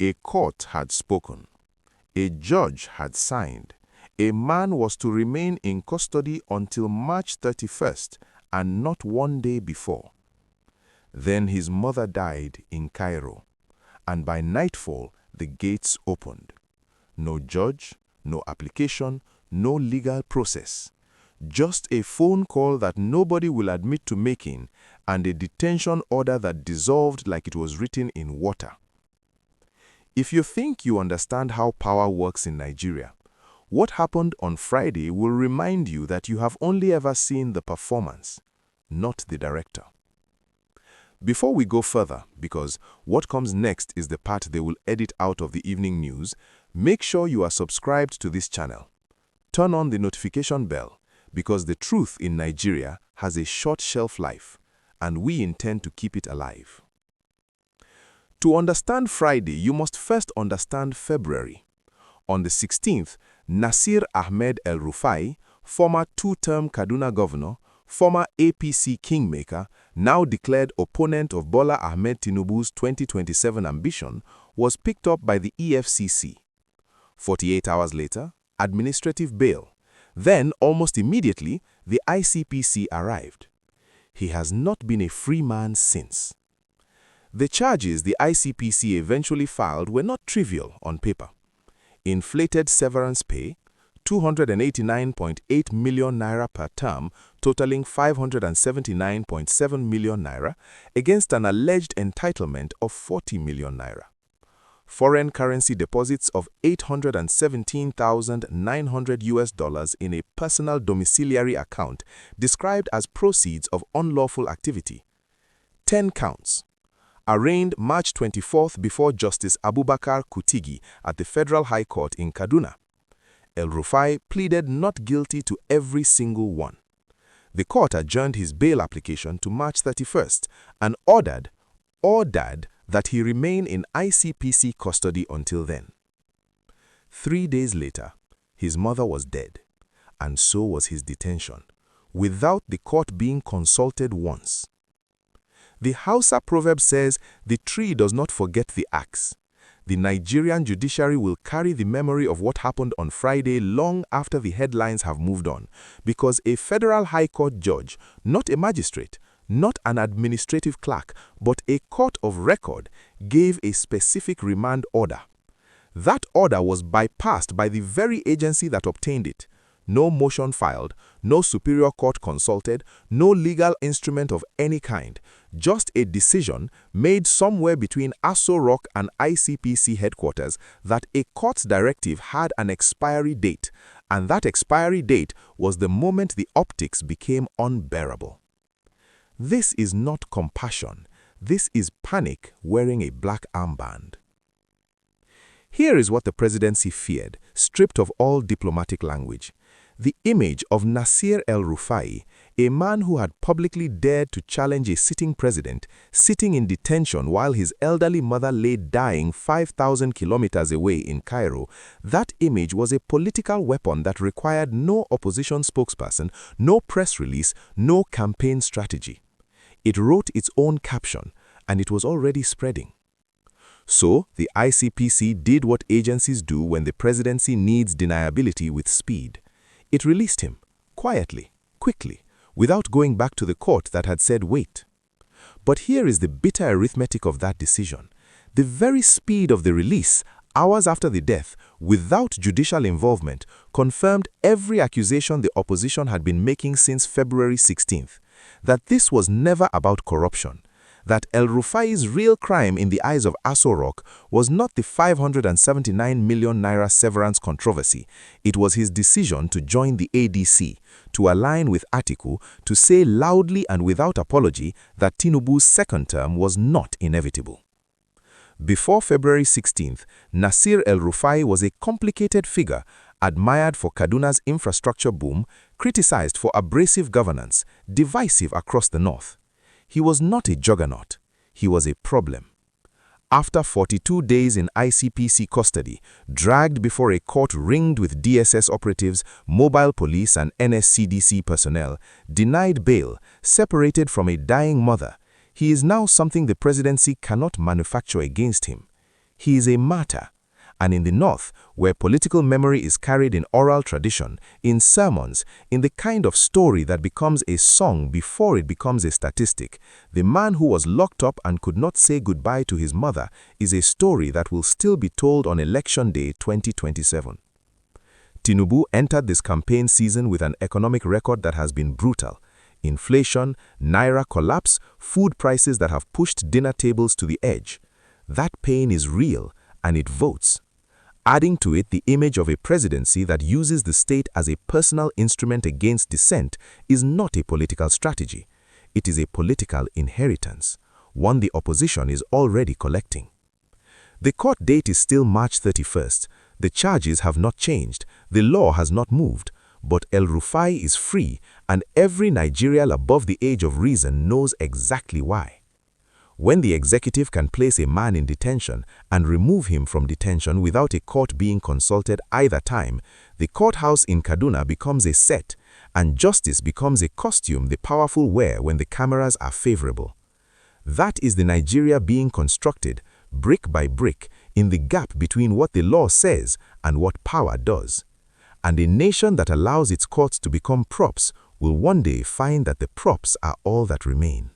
A court had spoken. A judge had signed. A man was to remain in custody until March 31st and not one day before. Then his mother died in Cairo, and by nightfall the gates opened. No judge, no application, no legal process. Just a phone call that nobody will admit to making and a detention order that dissolved like it was written in water. If you think you understand how power works in Nigeria, what happened on Friday will remind you that you have only ever seen the performance, not the director. Before we go further, because what comes next is the part they will edit out of the evening news, make sure you are subscribed to this channel. Turn on the notification bell, because the truth in Nigeria has a short shelf life, and we intend to keep it alive. To understand Friday, you must first understand February. On the 16th, Nasir Ahmed El-Rufia, former two-term Kaduna governor, former APC kingmaker, now declared opponent of Bola Ahmed Tinubu's 2027 ambition, was picked up by the EFCC. 48 hours later, administrative bail. Then, almost immediately, the ICPC arrived. He has not been a free man since. The charges the ICPC eventually filed were not trivial on paper. Inflated severance pay, 289.8 million naira per term, totaling 579.7 million naira, against an alleged entitlement of 40 million naira. Foreign currency deposits of $817,900 in a personal domiciliary account described as proceeds of unlawful activity. 10 counts. Arraigned March 24th before Justice Abubakar Kutigi at the Federal High Court in Kaduna. El-Rufia pleaded not guilty to every single one. The court adjourned his bail application to March 31st and ordered that he remain in ICPC custody until then. 3 days later, his mother was dead, and so was his detention, without the court being consulted once. The Hausa proverb says, "The tree does not forget the axe." The Nigerian judiciary will carry the memory of what happened on Friday long after the headlines have moved on, because a federal high court judge, not a magistrate, not an administrative clerk, but a court of record, gave a specific remand order. That order was bypassed by the very agency that obtained it. No motion filed, no superior court consulted, no legal instrument of any kind, just a decision made somewhere between Aso Rock and ICPC headquarters that a court's directive had an expiry date, and that expiry date was the moment the optics became unbearable. This is not compassion. This is panic wearing a black armband. Here is what the presidency feared, stripped of all diplomatic language. The image of Nasir El-Rufia, a man who had publicly dared to challenge a sitting president, sitting in detention while his elderly mother lay dying 5,000 kilometers away in Cairo, that image was a political weapon that required no opposition spokesperson, no press release, no campaign strategy. It wrote its own caption, and it was already spreading. So, the ICPC did what agencies do when the presidency needs deniability with speed. It released him, quietly, quickly, without going back to the court that had said wait. But here is the bitter arithmetic of that decision. The very speed of the release, hours after the death, without judicial involvement, confirmed every accusation the opposition had been making since February 16th, that this was never about corruption, that El-Rufia's real crime in the eyes of Aso Rock was not the 579 million naira severance controversy. It was his decision to join the ADC, to align with Atiku, to say loudly and without apology that Tinubu's second term was not inevitable. Before February 16th, Nasir El-Rufia was a complicated figure, admired for Kaduna's infrastructure boom, criticized for abrasive governance, divisive across the north. He was not a juggernaut. He was a problem. After 42 days in ICPC custody, dragged before a court ringed with DSS operatives, mobile police and NSCDC personnel, denied bail, separated from a dying mother, he is now something the presidency cannot manufacture against him. He is a martyr. And in the North, where political memory is carried in oral tradition, in sermons, in the kind of story that becomes a song before it becomes a statistic, the man who was locked up and could not say goodbye to his mother is a story that will still be told on Election Day 2027. Tinubu entered this campaign season with an economic record that has been brutal. Inflation, naira collapse, food prices that have pushed dinner tables to the edge. That pain is real, and it votes. Adding to it the image of a presidency that uses the state as a personal instrument against dissent is not a political strategy. It is a political inheritance, one the opposition is already collecting. The court date is still March 31st. The charges have not changed, the law has not moved, but El-Rufia is free, and every Nigerian above the age of reason knows exactly why. When the executive can place a man in detention and remove him from detention without a court being consulted either time, the courthouse in Kaduna becomes a set, and justice becomes a costume the powerful wear when the cameras are favorable. That is the Nigeria being constructed, brick by brick, in the gap between what the law says and what power does. And a nation that allows its courts to become props will one day find that the props are all that remain.